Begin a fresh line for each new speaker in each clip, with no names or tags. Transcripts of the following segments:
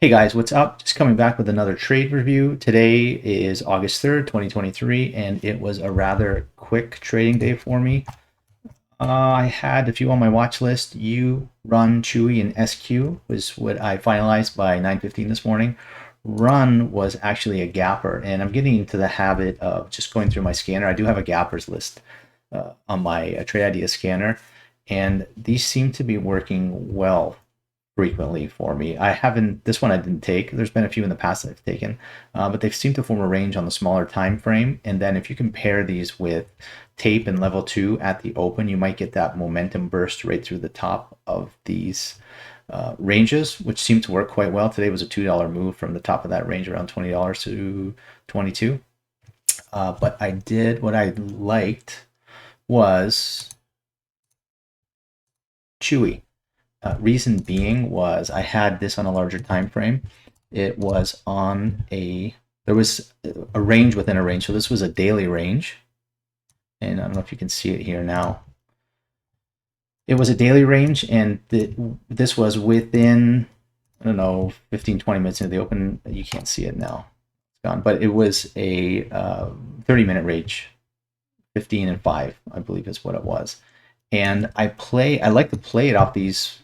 Hey guys, what's up? Just coming back with another trade review. Today is August 3rd, 2023, and it was a rather quick trading day for me. I had a few on my watch list. You, Run, Chewy, and SQ was what I finalized by 9:15 this morning. Run was actually a gapper, and I'm getting into the habit of just going through my scanner. I do have a gappers list on my Trade Idea scanner, and these seem to be working well frequently for me. I haven't, this one I didn't take. There's been a few in the past that I've taken, but they've seemed to form a range on the smaller time frame. And then if you compare these with tape and level two at the open, you might get that momentum burst right through the top of these ranges, which seem to work quite well. Today was a $2 move from the top of that range around $20 to 22. But I did what I liked was Chewy. Reason being was I had this on a larger time frame. It was on there was a range within a range. So this was a daily range. And I don't know if you can see it here now. It was a daily range, and this was within, I don't know, 15, 20 minutes into the open. You can't see it now. It's gone. But it was a 30-minute range, 15 and 5, I believe is what it was. And I like to play it off these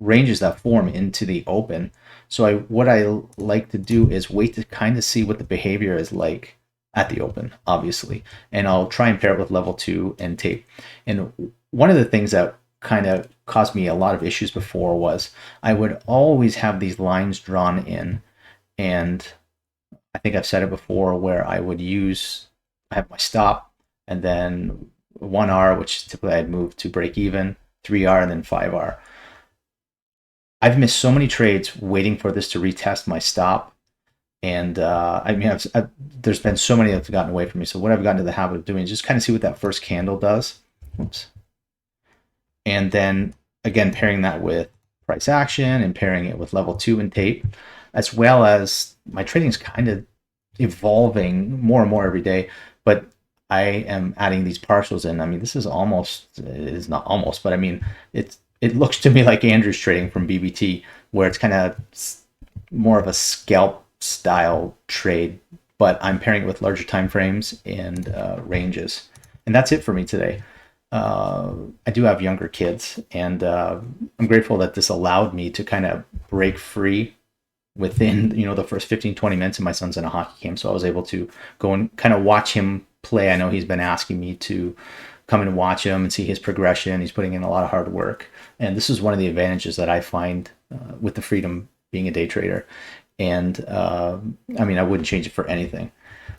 ranges that form into the open. So what I like to do is wait to kind of see what the behavior is like at the open, obviously, and I'll try and pair it with level two and tape. And one of the things that kind of caused me a lot of issues before was I would always have these lines drawn in, and I think I've said it before where I have my stop and then 1R, which typically I'd move to break even, 3R, and then 5R. I've missed so many trades waiting for this to retest my stop. And I mean, there's been so many that's gotten away from me. So what I've gotten to the habit of doing is just kind of see what that first candle does. Oops. And then again, pairing that with price action and pairing it with level two and tape, as well as my trading is kind of evolving more and more every day. But I am adding these partials in. I mean, this is almost, it is not almost, but I mean, it looks to me like Andrew's trading from BBT, where it's kind of more of a scalp style trade, but I'm pairing it with larger time frames and ranges. And that's it for me today. I do have younger kids, and I'm grateful that this allowed me to kind of break free within the first 15, 20 minutes. And my son's in a hockey game, so I was able to go and kind of watch him play. I know he's been asking me to come and watch him and see his progression. He's putting in a lot of hard work, and this is one of the advantages that I find with the freedom being a day trader. And I mean, I wouldn't change it for anything.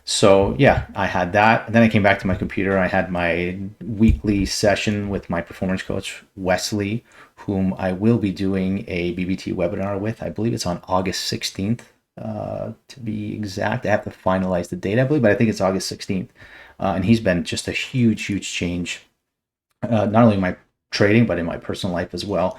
So yeah, I had that. And then I came back to my computer. I had my weekly session with my performance coach, Wesley, whom I will be doing a BBT webinar with. I believe it's on August 16th, to be exact. I have to finalize the date, I believe, but I think it's August 16th. And he's been just a huge, huge change, not only in my trading, but in my personal life as well.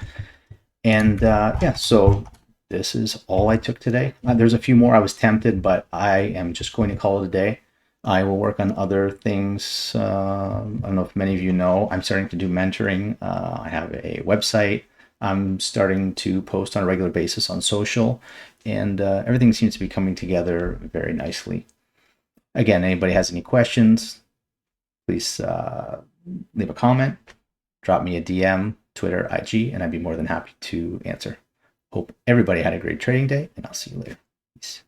And yeah, so this is all I took today. There's a few more I was tempted, but I am just going to call it a day. I will work on other things. I don't know if many of you know, I'm starting to do mentoring. I have a website. I'm starting to post on a regular basis on social, and everything seems to be coming together very nicely. Again, anybody has any questions, please leave a comment, drop me a DM, Twitter, IG, and I'd be more than happy to answer. Hope everybody had a great trading day, and I'll see you later. Peace.